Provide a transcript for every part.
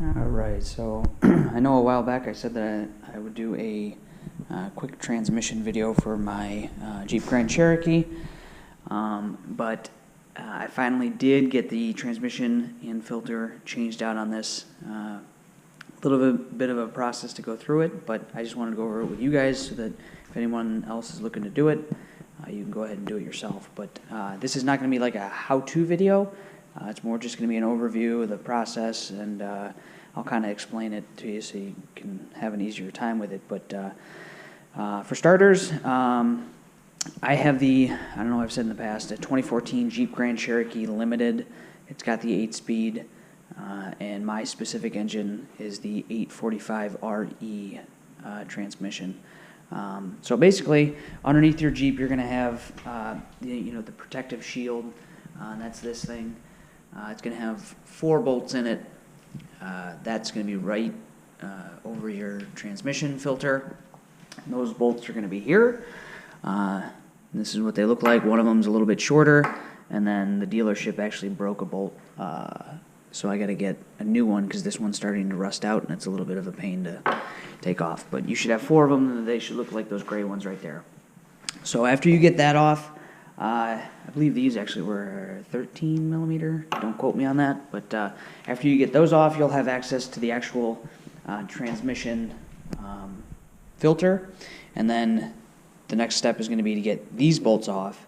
Alright, so I know a while back I said that I would do a quick transmission video for my Jeep Grand Cherokee, but I finally did get the transmission and filter changed out on this. A little bit of a process to go through it, but I just wanted to go over it with you guys so that if anyone else is looking to do it, you can go ahead and do it yourself. But this is not going to be like a how-to video. It's more just going to be an overview of the process, and I'll kind of explain it to you so you can have an easier time with it. But for starters, I have I don't know if I've said in the past, a 2014 Jeep Grand Cherokee Limited. It's got the 8-speed, and my specific engine is the 845RE transmission. So basically, underneath your Jeep, you're going to have the protective shield. That's this thing. It's going to have 4 bolts in it. That's going to be right over your transmission filter. And those bolts are going to be here. This is what they look like. One of them's a little bit shorter, and then the dealership actually broke a bolt. So I got to get a new one because this one's starting to rust out, and it's a little bit of a pain to take off. But you should have 4 of them, and they should look like those gray ones right there. So after you get that off, I believe these actually were 13 millimeter. Don't quote me on that. But after you get those off, you'll have access to the actual transmission filter. And then the next step is going to be to get these bolts off.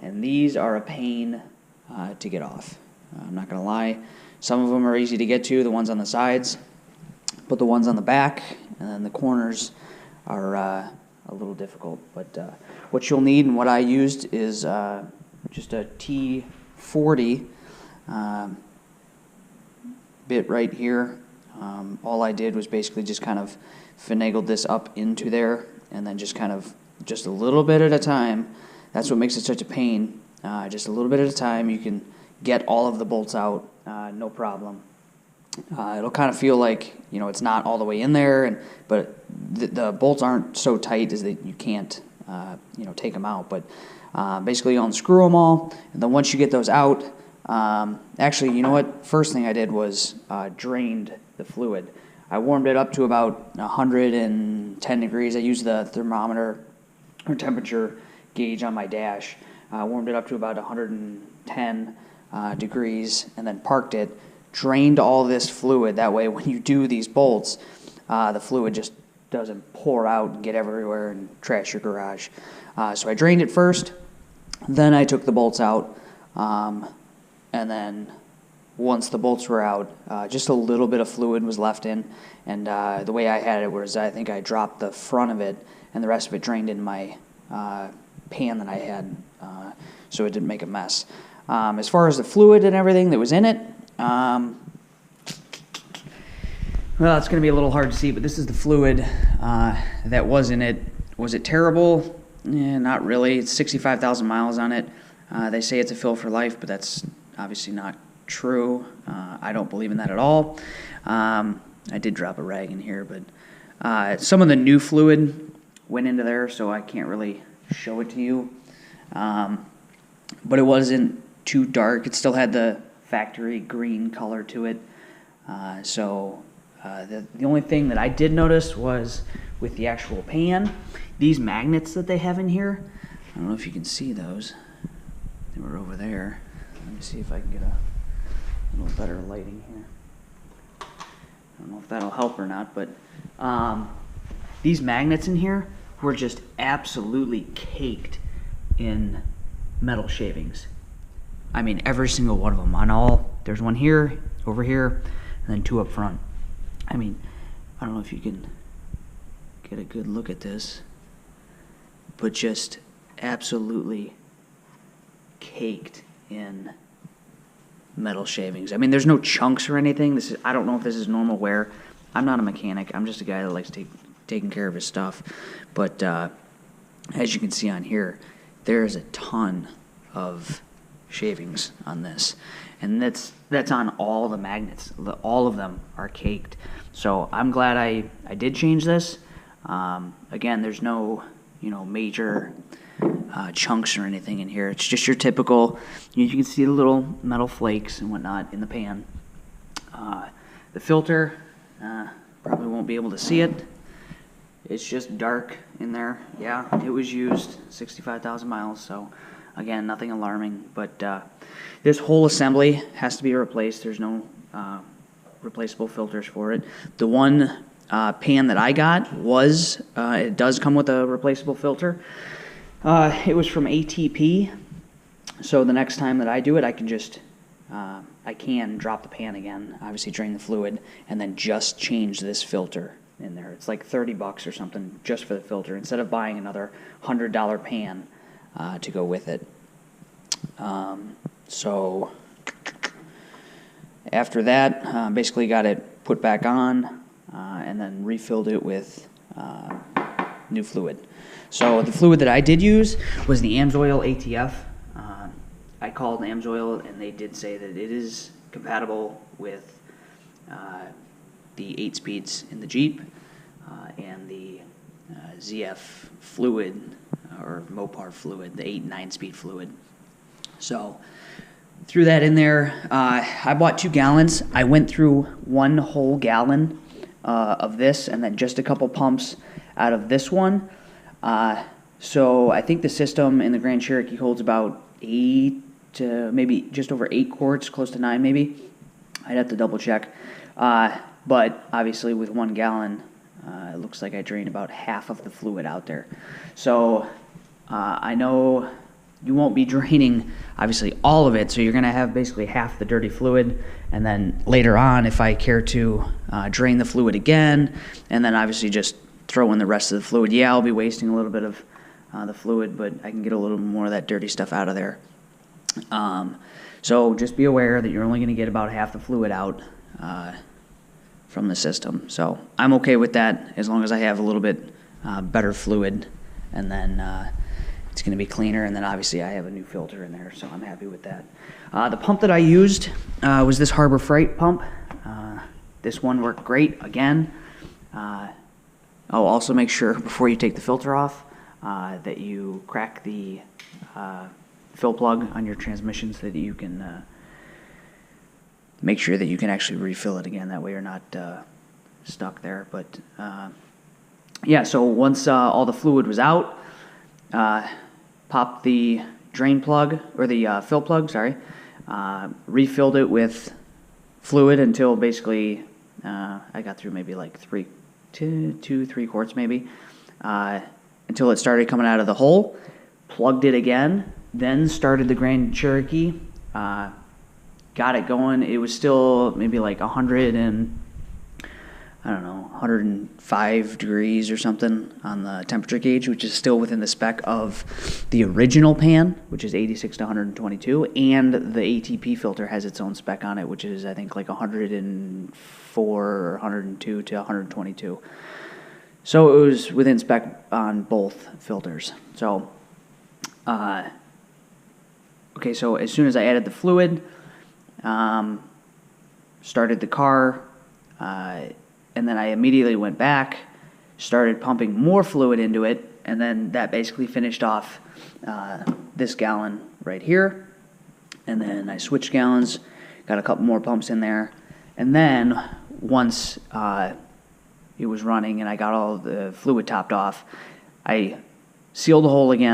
And these are a pain to get off. I'm not going to lie. Some of them are easy to get to, the ones on the sides. But the ones on the back and then the corners are a little difficult. But what you'll need and what I used is just a T40 bit right here. All I did was basically just kind of finagled this up into there, and then just kind of just a little bit at a time. That's what makes it such a pain. Just a little bit at a time, you can get all of the bolts out, no problem. It'll kind of feel like it's not all the way in there, but the bolts aren't so tight as that you can't take them out. But basically you unscrew them all, and then once you get those out, actually, you know what? First thing I did was drained the fluid. I warmed it up to about 110 degrees. I used the thermometer or temperature gauge on my dash. Warmed it up to about 110 degrees, and then parked it. Drained all this fluid. That way, when you do these bolts, the fluid just doesn't pour out and get everywhere and trash your garage. So I drained it first, then I took the bolts out, and then once the bolts were out, just a little bit of fluid was left in, and the way I had it was I think I dropped the front of it, and the rest of it drained in my pan that I had, so it didn't make a mess. As far as the fluid and everything that was in it, well, it's going to be a little hard to see, but this is the fluid that was in it. Was it terrible? Not really. It's 65,000 miles on it. They say it's a fill for life, but that's obviously not true. I don't believe in that at all. I did drop a rag in here, but some of the new fluid went into there, so I can't really show it to you. But it wasn't too dark. It still had the factory green color to it. So the only thing that I did notice was with the actual pan, these magnets that they have in here. I don't know if you can see those. They were over there. Let me see if I can get a little better lighting here. I don't know if that'll help or not, but these magnets in here were just absolutely caked in metal shavings. I mean, every single one of them on all. There's one here, over here, and then 2 up front. I mean, I don't know if you can get a good look at this, but just absolutely caked in metal shavings. I mean, there's no chunks or anything. I don't know if this is normal wear. I'm not a mechanic. I'm just a guy that likes taking care of his stuff. But as you can see on here, there is a ton of shavings on this, and that's on all the magnets. All of them are caked. So I'm glad I did change this. Again, there's no major chunks or anything in here. It's just your typical. You can see the little metal flakes and whatnot in the pan. The filter, probably won't be able to see it. It's just dark in there. Yeah, it was used 65,000 miles, so again, nothing alarming. But this whole assembly has to be replaced. There's no replaceable filters for it. The one pan that I got was, it does come with a replaceable filter. It was from ATP, so the next time that I do it, I can just, I can drop the pan again, obviously drain the fluid, and then just change this filter in there. It's like 30 bucks or something just for the filter, instead of buying another $100 pan to go with it. So after that, basically got it put back on, and then refilled it with new fluid. So the fluid that I did use was the Amsoil Atf. I called Amsoil, and they did say that it is compatible with the 8 speeds in the Jeep and the ZF fluid, or Mopar fluid, the 8 and 9 speed fluid. So threw that in there. I bought 2 gallons. I went through 1 whole gallon of this, and then just a couple pumps out of this one. So I think the system in the Grand Cherokee holds about 8 to maybe just over 8 quarts, close to 9 maybe. I'd have to double check. But obviously with 1 gallon, it looks like I drained about half of the fluid out there. So I know you won't be draining obviously all of it, so you're going to have basically half the dirty fluid, and then later on, if I care to drain the fluid again, and then obviously just throw in the rest of the fluid, yeah, I'll be wasting a little bit of the fluid, but I can get a little more of that dirty stuff out of there. So just be aware that you're only going to get about half the fluid out from the system. So I'm okay with that as long as I have a little bit better fluid, and then it's going to be cleaner, and then obviously I have a new filter in there, so I'm happy with that. The pump that I used was this Harbor Freight pump. This one worked great again. Oh, also make sure before you take the filter off that you crack the fill plug on your transmission so that you can make sure that you can actually refill it again. That way you're not stuck there. But yeah, so once all the fluid was out, popped the drain plug, or the fill plug, sorry, refilled it with fluid until basically I got through maybe like 3 quarts maybe, until it started coming out of the hole, plugged it again, then started the Grand Cherokee, got it going. It was still maybe like 105 degrees or something on the temperature gauge, which is still within the spec of the original pan, which is 86 to 122, and the ATP filter has its own spec on it, which is I think like 104 or 102 to 122. So it was within spec on both filters. So, okay, so as soon as I added the fluid, started the car, and then I immediately went back, started pumping more fluid into it, and then that basically finished off this gallon right here. And then I switched gallons, got a couple more pumps in there, and then once it was running and I got all the fluid topped off, I sealed the hole again.